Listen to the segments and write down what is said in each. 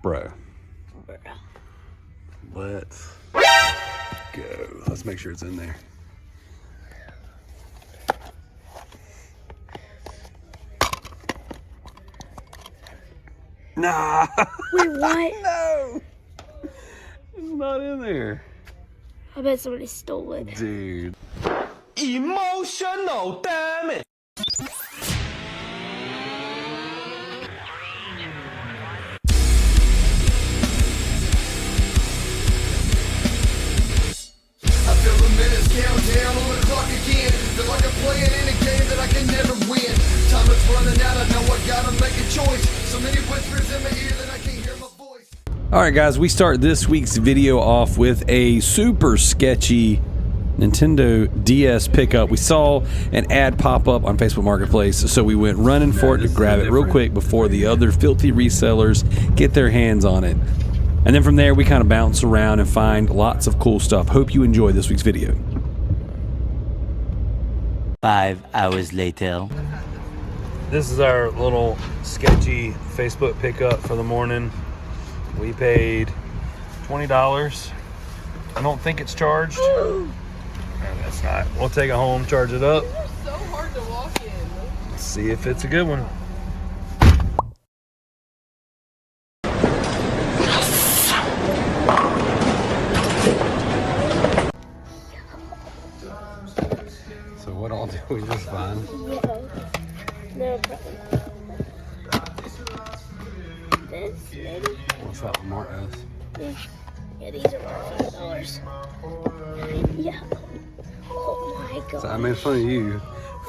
Bro. Let's go. Let's make sure it's in there. Nah. Wait, what? No. It's not in there. I bet somebody stole it. Dude. Emotional damage. I feel the minutes count down on the clock again. Feel like I'm playing in a game that I can never win. Time is running out, I know I gotta make a choice. So many whispers in my ear that I can't hear my voice. All right, guys, we start this week's video off with a super sketchy Nintendo DS pickup. We saw an ad pop up on Facebook Marketplace, so we went running for it to grab it real quick before the other filthy resellers get their hands on it. And then from there, we kind of bounce around and find lots of cool stuff. Hope you enjoy this week's video. 5 hours later. This is our little sketchy Facebook pickup for the morning. We paid $20. I don't think it's charged. No, that's not. We'll take it home, charge it up. They're so hard to walk in. Let's see if it's a good one. So what all did we just find? No problem. This, maybe? What's that one marked as? Yeah, these are $5. Yeah. Oh my god. So I made fun of you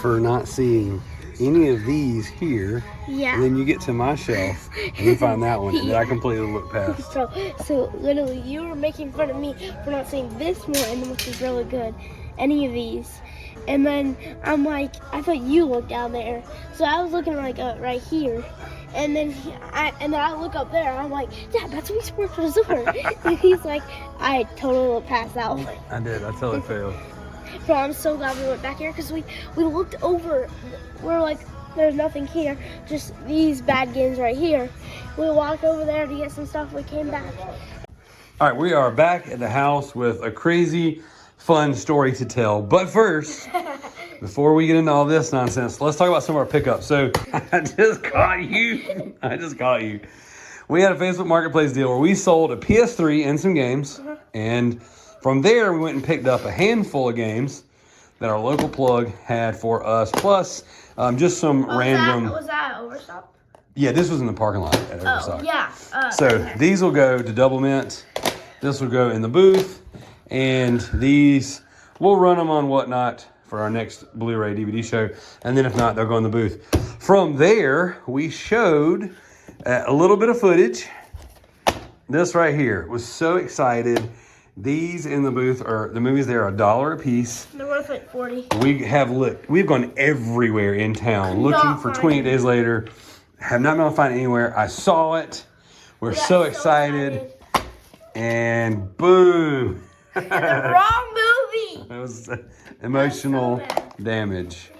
for not seeing any of these here. Yeah. And then you get to my shelf and you find that one that I completely looked past. So literally you were making fun of me for not seeing this one, which is really good. Any of these. And then I'm like, I thought you looked down there. So I was looking like right here. And then I look up there and I'm like, Dad, that's Wii Sports Resort. And he's like, I totally looked past that one. I did. I totally failed. But I'm so glad we went back here because we looked over. We're like, there's nothing here, just these bad games right here. We walked over there to get some stuff. We came back. All right, we are back at the house with a crazy, fun story to tell. But first, before we get into all this nonsense, let's talk about some of our pickups. So I just caught you. We had a Facebook Marketplace deal where we sold a PS3 and some games. And from there, we went and picked up a handful of games that our local plug had for us. Plus, just some random... Was that Overstop? Yeah, this was in the parking lot at Overstock. Oh, yeah. So these will go to Double Mint. This will go in the booth. And these, we'll run them on Whatnot for our next Blu-ray DVD show. And then if not, they'll go in the booth. From there, we showed a little bit of footage. This right here. Was so excited. These in the booth, or the movies there, are $1 a piece. They're worth like 40. We've gone everywhere in town looking for 28 Days Later. Have not been able to find it anywhere. I saw it. We're so excited. And boom. The wrong movie. That was emotional damage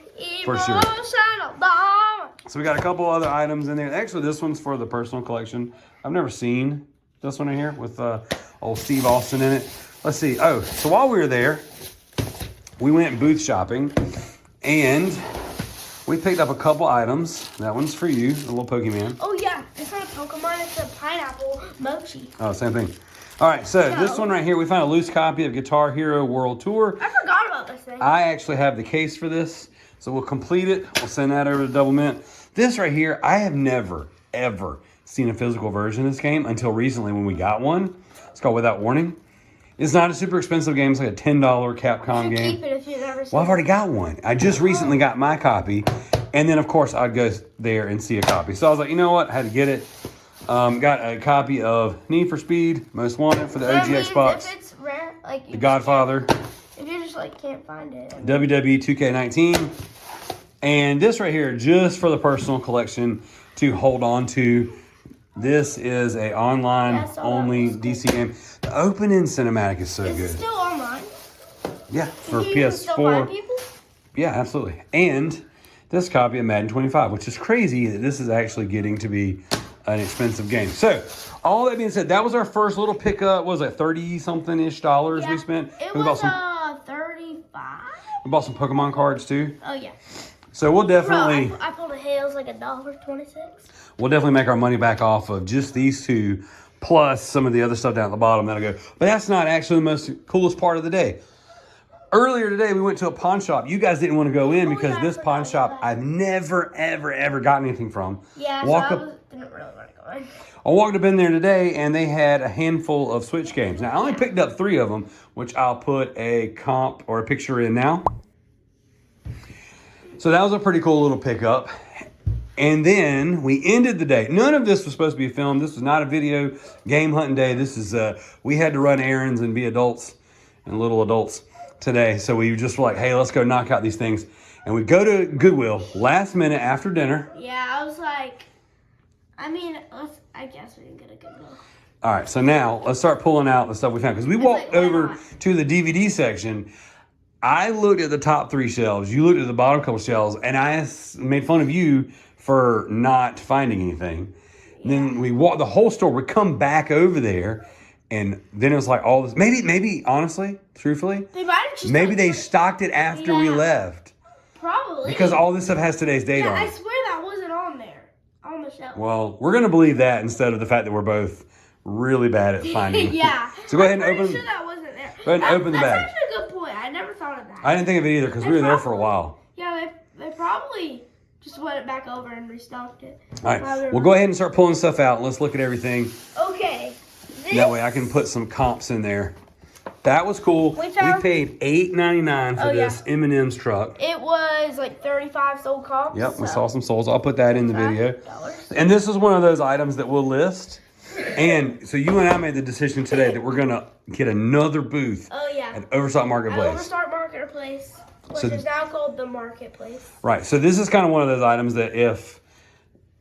for sure. Emotional damage. So we got a couple other items in there. Actually, this one's for the personal collection. I've never seen this one in here with old Steve Austin in it. Let's see. Oh, so while we were there, we went booth shopping and we picked up a couple items. That one's for you, the little Pokemon. Oh yeah, it's not a Pokemon, it's a pineapple mochi. Oh, same thing. All right, so this one right here, we found a loose copy of Guitar Hero World Tour. I forgot about this thing. I actually have the case for this, so we'll complete it. We'll send that over to Double Mint. This right here, I have never, ever seen a physical version of this game until recently when we got one. It's called Without Warning. It's not a super expensive game. It's like a $10 Capcom game. Keep it if you've never seen Well, I've already got one. I just recently got my copy. And then, of course, I'd go there and see a copy. So I was like, you know what? I had to get it. Got a copy of Need for Speed, Most Wanted for the OG Xbox. If it's rare, like The Godfather. If you just like can't find it. WWE 2K19. And this right here, just for the personal collection to hold on to. This is a online-only DC game. The opening cinematic is so Is good. it still online? Yeah, for Can you still find PS4. people? Yeah, absolutely. And this copy of Madden 25, which is crazy that this is actually getting to be an expensive game. So, all that being said, that was our first little pickup. What was it, 30-something-ish dollars we spent? It we was 35. We bought some Pokemon cards too. Oh yeah. So we'll definitely. Bro, I pulled a hail. It was like $1.26. We'll definitely make our money back off of just these two, plus some of the other stuff down at the bottom. That'll go. But that's not actually the most coolest part of the day. Earlier today, we went to a pawn shop. You guys didn't want to go in because yeah, this pawn shop I've never, ever, ever gotten anything from. Yeah, didn't really want to go in. I walked up in there today, and they had a handful of Switch games. Now, I only picked up 3 of them, which I'll put a comp or a picture in now. So that was a pretty cool little pickup. And then we ended the day. None of this was supposed to be filmed. This was not a video game hunting day. This is, we had to run errands and be adults and little adults today. So we just were like, hey, let's go knock out these things. And we go to Goodwill last minute after dinner. Yeah, I was like, I guess we didn't get a Goodwill. All right, so now let's start pulling out the stuff we found. Because we walked over to the DVD section. I looked at the top 3 shelves. You looked at the bottom couple shelves. And I made fun of you for not finding anything. Yeah. Then we walked the whole store. We come back over there. And then it was like all this. Maybe honestly, truthfully, they stocked it after we left. Probably. Because all this stuff has today's date on it. I swear that wasn't on there. On the shelf. Well, we're going to believe that instead of the fact that we're both really bad at finding it. Yeah. So go ahead and open. Sure that wasn't there. Go ahead and open the bag. That's actually a good point. I never thought of that. I didn't think of it either because we were there for a while. Yeah, they probably just went it back over and restocked it. All right. Well, go ahead and start pulling stuff out. Let's look at everything. Okay. That way I can put some comps in there. That was cool. We paid $8.99 for this M&M's truck. It was like 35 sold comps. Yep, we saw some souls. I'll put that in the video. And this is one of those items that we'll list. And so you and I made the decision today that we're going to get another booth at Overstock Marketplace. Overstock Marketplace, which is now called the Marketplace. Right. So this is kind of one of those items that if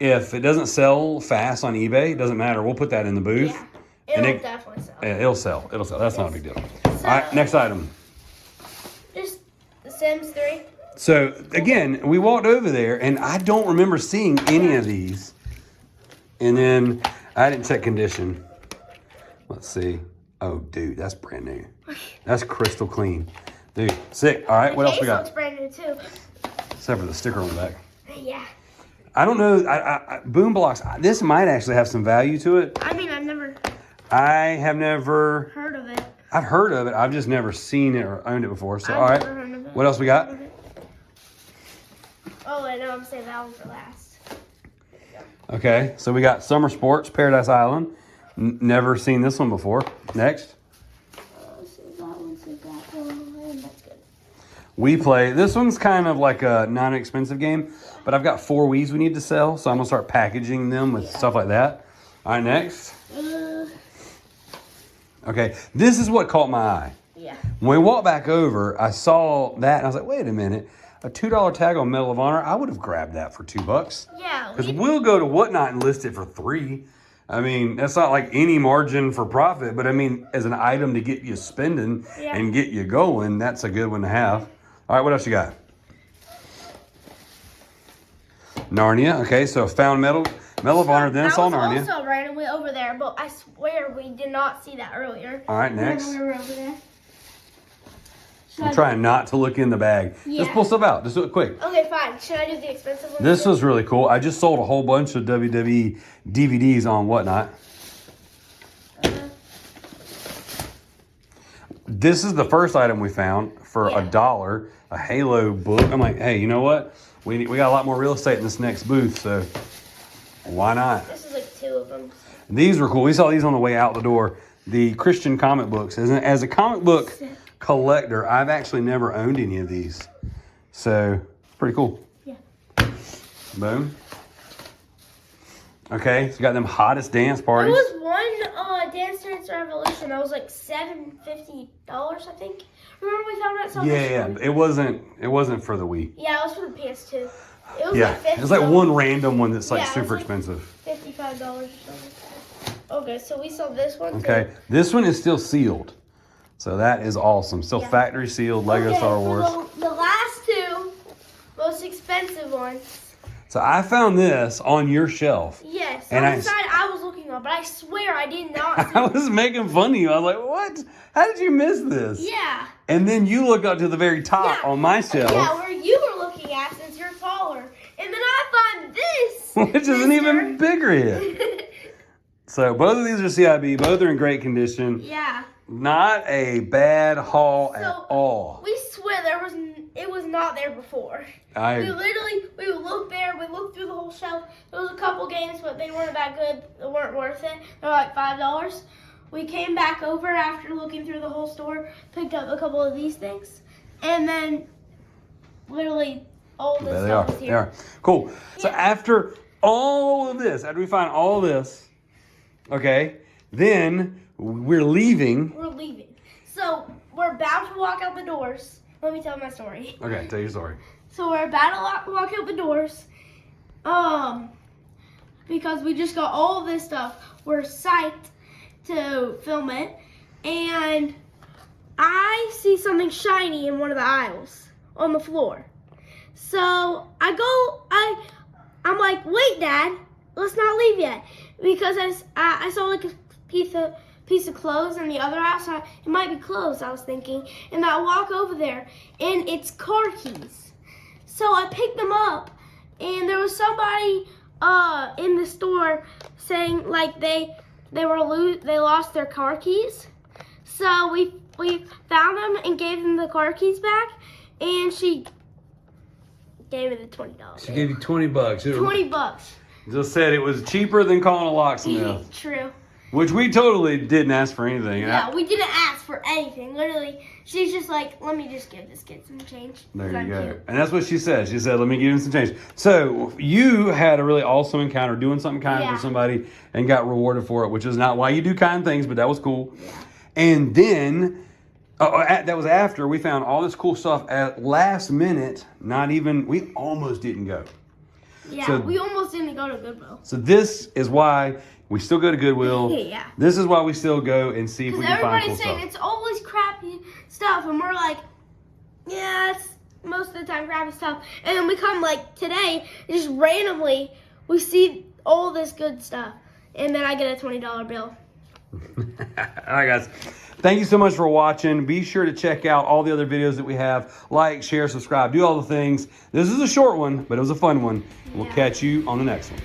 it doesn't sell fast on eBay, it doesn't matter. We'll put that in the booth. Yeah. It'll definitely sell. It'll sell. It'll sell. That's not a big deal. So, all right, next item. Just The Sims 3. So, again, we walked over there, and I don't remember seeing any of these. And then I didn't check condition. Let's see. Oh, dude, that's brand new. That's crystal clean. Dude, sick. All right, what else we got? Looks brand new, too. Except for the sticker on the back. Yeah. I don't know. Boom blocks. This might actually have some value to it. I have never heard of it. I've heard of it. I've just never seen it or owned it before. So, all right. What else we got? Oh, I know. I'm saying that one for last. Okay. So we got Summer Sports, Paradise Island. Never seen this one before. Next. That's good. We play. This one's kind of like a non-expensive game, but I've got 4 Wiis we need to sell, so I'm gonna start packaging them with stuff like that. All right, next. Okay, this is what caught my eye. Yeah. When we walked back over, I saw that, and I was like, wait a minute. A $2 tag on Medal of Honor, I would have grabbed that for $2. Yeah. Because we'll go to Whatnot and list it for $3. I mean, that's not like any margin for profit, but I mean, as an item to get you spending and get you going, that's a good one to have. All right, what else you got? Narnia. Okay, so found Medal of Honor, then saw Narnia. That was also randomly over there, but I swear we did not see that earlier. All right, next. We were over there. I'm trying not to look in the bag. Yeah. Just pull stuff out. Just do it quick. Okay, fine. Should I do the expensive one? This was really cool. I just sold a whole bunch of WWE DVDs on Whatnot. This is the first item we found for $1, a Halo book. I'm like, hey, you know what? We got a lot more real estate in this next booth, so why not? This is like 2 of them. These were cool. We saw these on the way out the door. The Christian comic books. As a comic book collector, I've actually never owned any of these. So, it's pretty cool. Yeah. Boom. Okay, so got them hottest dance parties. There was one Dance Dance Revolution that was like $750, I think. Remember we found that song? Yeah. It wasn't for the Wii. Yeah, it was for the PS2. It was like $50. It's like one random one that's like super expensive. $55 or something. Okay, so we saw this one too. Okay, this one is still sealed. So that is awesome. Still factory sealed Lego Star Wars. So the last 2 most expensive ones. So I found this on your shelf. Yes. And On the side I was looking smell, but I swear I did not. I was making fun of you. I was like, what? How did you miss this? Yeah. And then you look up to the very top on my shelf. Yeah, where you were looking at since you're taller. And then I find this. Which isn't even bigger yet. So both of these are CIB. Both are in great condition. Yeah. Not a bad haul at all. We swear it was not there before. We looked there, we looked through the whole shelf. There was a couple games, but they weren't that good. They weren't worth it. They were like $5. We came back over after looking through the whole store, picked up a couple of these things, and then literally all this stuff is here. They are. Cool. So after all of this, after we find all of this, okay, then we're leaving. We're leaving. So we're about to walk out the doors. Let me tell my story. Okay, tell your story. So we're about to walk out the doors, because we just got all of this stuff. We're psyched to film it, and I see something shiny in one of the aisles on the floor. So I'm like, wait, Dad, let's not leave yet, because I saw like a piece of clothes in the other house. It might be clothes, I was thinking, and I walk over there, and it's car keys. So I picked them up, and there was somebody in the store saying like they lost their car keys. So we found them and gave them the car keys back, and she gave me the $20. She gave you $20. $20. Just said it was cheaper than calling a locksmith. True. Which we totally didn't ask for anything. Yeah, we didn't ask for anything. Literally, she's just like, let me just give this kid some change. There you go. Cute. And that's what she said. She said, let me give him some change. So you had a really awesome encounter doing something kind for somebody and got rewarded for it, which is not why you do kind things, but that was cool. Yeah. And then, that was after we found all this cool stuff at last minute. We almost didn't go. Yeah, so, we almost didn't go to Goodwill. So this is why we still go to Goodwill. Yeah. This is why we still go and see if we can find cool stuff. Everybody's saying it's always crappy stuff, and we're like, yeah, it's most of the time crappy stuff. And then we come like today, just randomly, we see all this good stuff, and then I get a $20 bill. All right, guys. Thank you so much for watching. Be sure to check out all the other videos that we have. Like, share, subscribe, do all the things. This is a short one, but it was a fun one. We'll catch you on the next one.